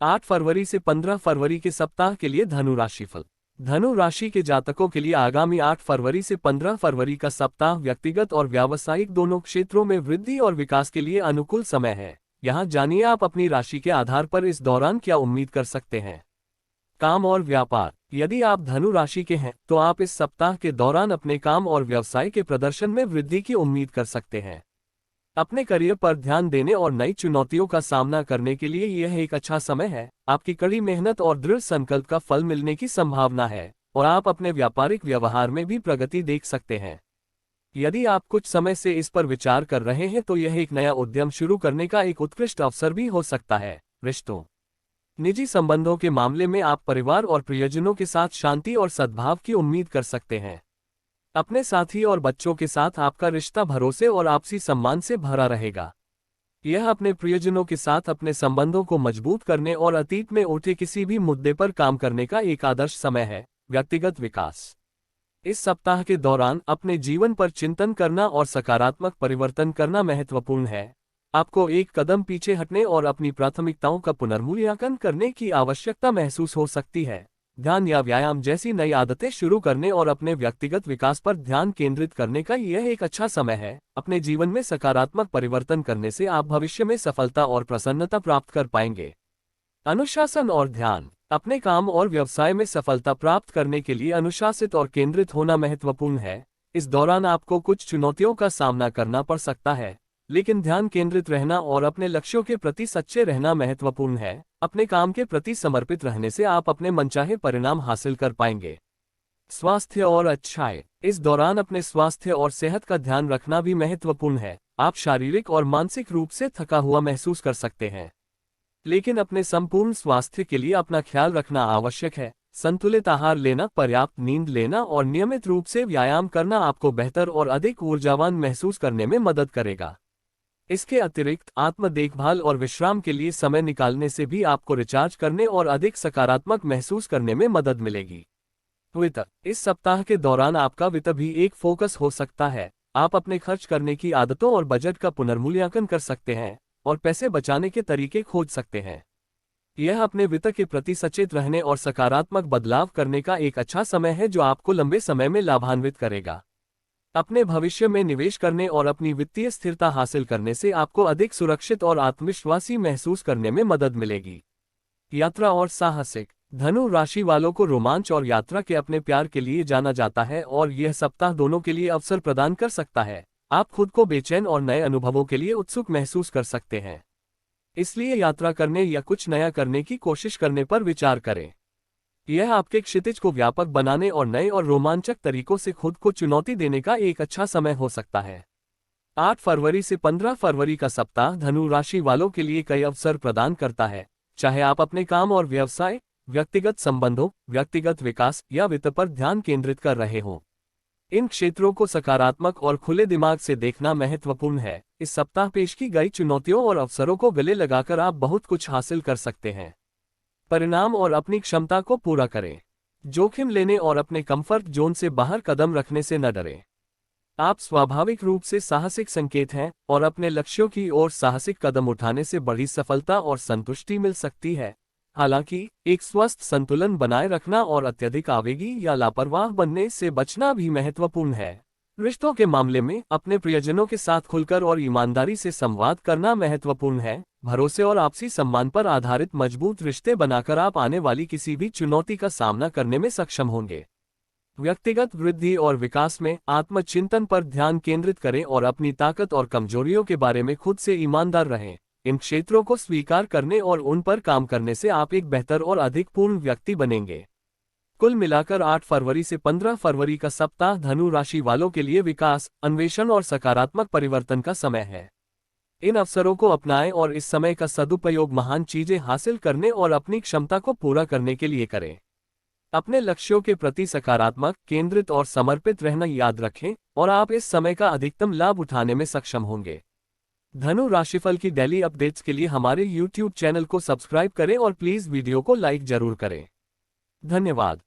8 फरवरी से 15 फरवरी के सप्ताह के लिए धनु राशिफल। धनु राशि के जातकों के लिए आगामी 8 फरवरी से 15 फरवरी का सप्ताह व्यक्तिगत और व्यावसायिक दोनों क्षेत्रों में वृद्धि और विकास के लिए अनुकूल समय है। यहाँ जानिए आप अपनी राशि के आधार पर इस दौरान क्या उम्मीद कर सकते हैं। काम और व्यापार। यदि आप धनु राशि के हैं तो आप इस सप्ताह के दौरान अपने काम और व्यवसाय के प्रदर्शन में वृद्धि की उम्मीद कर सकते हैं। अपने करियर पर ध्यान देने और नई चुनौतियों का सामना करने के लिए यह एक अच्छा समय है। आपकी कड़ी मेहनत और दृढ़ संकल्प का फल मिलने की संभावना है और आप अपने व्यापारिक व्यवहार में भी प्रगति देख सकते हैं। यदि आप कुछ समय से इस पर विचार कर रहे हैं तो यह एक नया उद्यम शुरू करने का एक उत्कृष्ट अवसर भी हो सकता है। रिश्तों। निजी संबंधों के मामले में आप परिवार और प्रियजनों के साथ शांति और सद्भाव की उम्मीद कर सकते हैं। अपने साथी और बच्चों के साथ आपका रिश्ता भरोसे और आपसी सम्मान से भरा रहेगा। यह अपने प्रियजनों के साथ अपने संबंधों को मजबूत करने और अतीत में उठे किसी भी मुद्दे पर काम करने का एक आदर्श समय है। व्यक्तिगत विकास। इस सप्ताह के दौरान अपने जीवन पर चिंतन करना और सकारात्मक परिवर्तन करना महत्वपूर्ण है। आपको एक कदम पीछे हटने और अपनी प्राथमिकताओं का पुनर्मूल्यांकन करने की आवश्यकता महसूस हो सकती है। ध्यान या व्यायाम जैसी नई आदतें शुरू करने और अपने व्यक्तिगत विकास पर ध्यान केंद्रित करने का यह एक अच्छा समय है। अपने जीवन में सकारात्मक परिवर्तन करने से आप भविष्य में सफलता और प्रसन्नता प्राप्त कर पाएंगे। अनुशासन और ध्यान। अपने काम और व्यवसाय में सफलता प्राप्त करने के लिए अनुशासित और केंद्रित होना महत्वपूर्ण है। इस दौरान आपको कुछ चुनौतियों का सामना करना पड़ सकता है, लेकिन ध्यान केंद्रित रहना और अपने लक्ष्यों के प्रति सच्चे रहना महत्वपूर्ण है। अपने काम के प्रति समर्पित रहने से आप अपने मनचाहे परिणाम हासिल कर पाएंगे। स्वास्थ्य और अच्छाई। इस दौरान अपने स्वास्थ्य और सेहत का ध्यान रखना भी महत्वपूर्ण है। आप शारीरिक और मानसिक रूप से थका हुआ महसूस कर सकते हैं, लेकिन अपने संपूर्ण स्वास्थ्य के लिए अपना ख्याल रखना आवश्यक है। संतुलित आहार लेना, पर्याप्त नींद लेना और नियमित रूप से व्यायाम करना आपको बेहतर और अधिक ऊर्जावान महसूस करने में मदद करेगा। इसके अतिरिक्त आत्म देखभाल और विश्राम के लिए समय निकालने से भी आपको रिचार्ज करने और अधिक सकारात्मक महसूस करने में मदद मिलेगी। वित्त। इस सप्ताह के दौरान आपका वित्त भी एक फोकस हो सकता है। आप अपने खर्च करने की आदतों और बजट का पुनर्मूल्यांकन कर सकते हैं और पैसे बचाने के तरीके खोज सकते हैं। यह अपने वित्त के प्रति सचेत रहने और सकारात्मक बदलाव करने का एक अच्छा समय है जो आपको लंबे समय में लाभान्वित करेगा। अपने भविष्य में निवेश करने और अपनी वित्तीय स्थिरता हासिल करने से आपको अधिक सुरक्षित और आत्मविश्वासी महसूस करने में मदद मिलेगी। यात्रा और साहसिक। धनु राशि वालों को रोमांच और यात्रा के अपने प्यार के लिए जाना जाता है और यह सप्ताह दोनों के लिए अवसर प्रदान कर सकता है। आप खुद को बेचैन और नए अनुभवों के लिए उत्सुक महसूस कर सकते हैं, इसलिए यात्रा करने या कुछ नया करने की कोशिश करने पर विचार करें। यह आपके क्षितिज को व्यापक बनाने और नए और रोमांचक तरीकों से खुद को चुनौती देने का एक अच्छा समय हो सकता है। 8 फरवरी से 15 फरवरी का सप्ताह धनु राशि वालों के लिए कई अवसर प्रदान करता है। चाहे आप अपने काम और व्यवसाय, व्यक्तिगत संबंधों, व्यक्तिगत विकास या वित्त पर ध्यान केंद्रित कर रहे हों, इन क्षेत्रों को सकारात्मक और खुले दिमाग से देखना महत्वपूर्ण है। इस सप्ताह पेश की गई चुनौतियों और अवसरों को गले लगाकर आप बहुत कुछ हासिल कर सकते हैं। परिणाम और अपनी क्षमता को पूरा करें। जोखिम लेने और अपने कंफर्ट जोन से बाहर कदम रखने से न डरें। आप स्वाभाविक रूप से साहसिक संकेत हैं और अपने लक्ष्यों की ओर साहसिक कदम उठाने से बड़ी सफलता और संतुष्टि मिल सकती है। हालांकि एक स्वस्थ संतुलन बनाए रखना और अत्यधिक आवेगी या लापरवाह बनने से बचना भी महत्वपूर्ण है। रिश्तों के मामले में अपने प्रियजनों के साथ खुलकर और ईमानदारी से संवाद करना महत्वपूर्ण है। भरोसे और आपसी सम्मान पर आधारित मजबूत रिश्ते बनाकर आप आने वाली किसी भी चुनौती का सामना करने में सक्षम होंगे। व्यक्तिगत वृद्धि और विकास में आत्मचिंतन पर ध्यान केंद्रित करें और अपनी ताकत और कमजोरियों के बारे में खुद से ईमानदार रहें। इन क्षेत्रों को स्वीकार करने और उन पर काम करने से आप एक बेहतर और अधिक पूर्ण व्यक्ति बनेंगे। कुल मिलाकर 8 फरवरी से 15 फरवरी का सप्ताह धनु राशि वालों के लिए विकास, अन्वेषण और सकारात्मक परिवर्तन का समय है। इन अवसरों को अपनाएं और इस समय का सदुपयोग महान चीजें हासिल करने और अपनी क्षमता को पूरा करने के लिए करें। अपने लक्ष्यों के प्रति सकारात्मक, केंद्रित और समर्पित रहना याद रखें और आप इस समय का अधिकतम लाभ उठाने में सक्षम होंगे। धनु राशिफल की डेली अपडेट्स के लिए हमारे YouTube चैनल को सब्सक्राइब करें और प्लीज वीडियो को लाइक जरूर करें। धन्यवाद।